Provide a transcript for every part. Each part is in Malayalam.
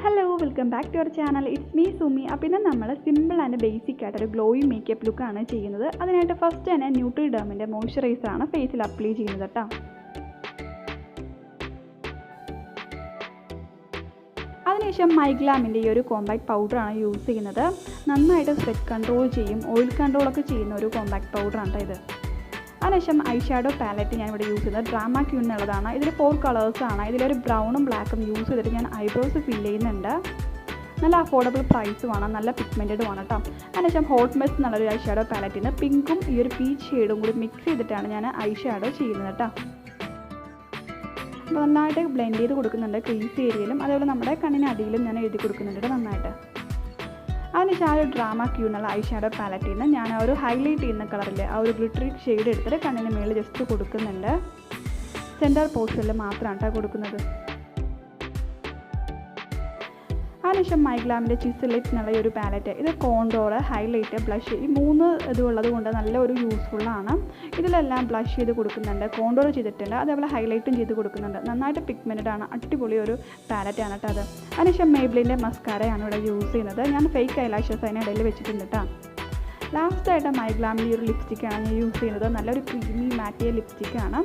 Hello, welcome back to our channel. It's me Sumi. അപ്പോൾ ഇന്ന് നമ്മൾ സിമ്പിൾ ആൻഡ് ബേസിക് ആയിട്ട് ഒരു ഗ്ലോയി മേക്കപ്പ് ലുക്ക് ആണ് ചെയ്യുന്നത്. അതിനായിട്ട് ഫസ്റ്റ് തന്നെ ന്യൂട്രിഡെർമിന്റെ മോയ്സ്ചറൈസർ ആണ് ഫേസിൽ അപ്ലൈ ചെയ്യുന്നത് ട്ടോ. അതിനുശേഷം മൈഗ്ലാമിൻ്റെ ഈ ഒരു കോമ്പാക്ട് പൗഡറാണ് യൂസ് ചെയ്യുന്നത്. നന്നായിട്ട് സ്വെറ്റ് കൺട്രോൾ ചെയ്യും, ഓയിൽ കൺട്രോളൊക്കെ ചെയ്യുന്ന ഒരു കോമ്പാക്ട് പൗഡറാണ് ഇത്. അതിനുശേഷം ഐ ഷാഡോ പാലറ്റ് ഞാനിവിടെ യൂസ് ചെയ്യുന്നത് ഡ്രാമ ക്യൂൺ എന്നുള്ളതാണ്. ഇതിൽ 4 കളേഴ്സാണ്. ഇതിലൊരു ബ്രൗണും ബ്ലാക്കും യൂസ് ചെയ്തിട്ട് ഞാൻ ഐബ്രോസ് ഫില്ല് ചെയ്യുന്നുണ്ട്. നല്ല അഫോർഡബിൾ പ്രൈസുമാണ്, നല്ല പിഗ്മെൻറ്റഡുമാണ് കേട്ടോ. അതിനുശേഷം ഹോട്ട് മെസ് എന്നുള്ളൊരു ഐ ഷാഡോ പാലറ്റിന് പിങ്കും ഈ ഒരു പീച്ച് ഷെയ്ഡും കൂടി മിക്സ് ചെയ്തിട്ടാണ് ഞാൻ ഐ ഷാഡോ ചെയ്യുന്നത് കേട്ടോ. അപ്പോൾ നന്നായിട്ട് ബ്ലെൻഡ് ചെയ്ത് കൊടുക്കുന്നുണ്ട് ക്രീസ് ഏരിയയിലും, അതേപോലെ നമ്മുടെ കണ്ണിനടിയിലും ഞാൻ എഴുതി കൊടുക്കുന്നുണ്ട് നന്നായിട്ട്. അതിനുശേഷം ആ ഒരു ഡ്രാമ ക്യൂണുള്ള ഐ ഷാഡോ പാലറ്റിൽ നിന്ന് ഞാൻ ഒരു ഹൈലൈറ്റ് ചെയ്യുന്ന കളറിൽ ആ ഒരു ഗ്ലിറ്ററി ഷെയ്ഡ് എടുത്തിട്ട് കണ്ണിന് മേളിൽ ജസ്റ്റ് കൊടുക്കുന്നുണ്ട്. സെൻറ്റർ പോർഷനിൽ മാത്രമാണ് കേട്ടോ കൊടുക്കുന്നത്. അതിനുശേഷം മൈഗ്ലാമിൻ്റെ ചിസ് ലിപ്സ് എന്നുള്ള ഈ ഒരു പാലറ്റ്, ഇത് കോണ്ടോർ, ഹൈലൈറ്റ്, ബ്ലഷ്, ഈ 3 ഇതുള്ളത് കൊണ്ട് നല്ലൊരു യൂസ്ഫുള്ളാണ്. ഇതിലെല്ലാം ബ്ലഷ് ചെയ്ത് കൊടുക്കുന്നുണ്ട്, കോണ്ടോർ ചെയ്തിട്ടുണ്ട്, അതേപോലെ ഹൈലൈറ്റും ചെയ്ത് കൊടുക്കുന്നുണ്ട്. നന്നായിട്ട് പിഗ്മെൻറ്റഡ് ആണ്, അടിപൊളി ഒരു പാലറ്റാണ് കേട്ടോ അത്. അതിനുശേഷം മേബ്ലിൻ്റെ മസ്കാരയാണ് ഇവിടെ യൂസ് ചെയ്യുന്നത്. ഞാൻ ഫേക്ക് ഐലാഷസ് അതിനിടയിൽ വെച്ചിട്ടുണ്ട് കേട്ടോ. ലാസ്റ്റായിട്ട് മൈഗ്ലാമിൻ്റെ ഒരു ലിപ്സ്റ്റിക്കാണ് ഞാൻ യൂസ് ചെയ്യുന്നത്. നല്ലൊരു ക്രീമി മാറ്റിയ ലിപ്സ്റ്റിക്കാണ്,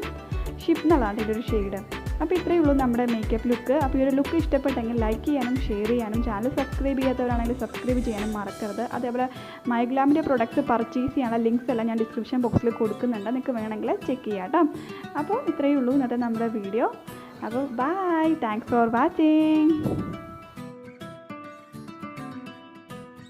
ഷിപ്പ് എന്നുള്ളതാണ് ഇതിൻ്റെ ഒരു ഷെയ്ഡ്. അപ്പോൾ ഇത്രയേ ഉള്ളൂ നമ്മുടെ മേക്കപ്പ് ലുക്ക്. അപ്പോൾ ഈ ഒരു ലുക്ക് ഇഷ്ടപ്പെട്ടെങ്കിൽ ലൈക്ക് ചെയ്യാനും ഷെയർ ചെയ്യാനും ചാനൽ സബ്സ്ക്രൈബ് ചെയ്യാത്തവരാണെങ്കിൽ സബ്സ്ക്രൈബ് ചെയ്യാനും മറക്കരുത്. അതേപോലെ മൈഗ്ലാമിൻ്റെ പ്രൊഡക്ട്സ് പർച്ചേസ് ചെയ്യാനുള്ള ലിങ്ക്സ് എല്ലാം ഞാൻ ഡിസ്ക്രിപ്ഷൻ ബോക്സിൽ കൊടുക്കുന്നുണ്ട്, നിങ്ങൾക്ക് വേണമെങ്കിൽ ചെക്ക് ചെയ്യാം കേട്ടോ. അപ്പോൾ ഇത്രയേ ഉള്ളൂ ഇന്നത്തെ നമ്മുടെ വീഡിയോ. അപ്പോൾ ബൈ, താങ്ക്സ് ഫോർ വാച്ചിങ്.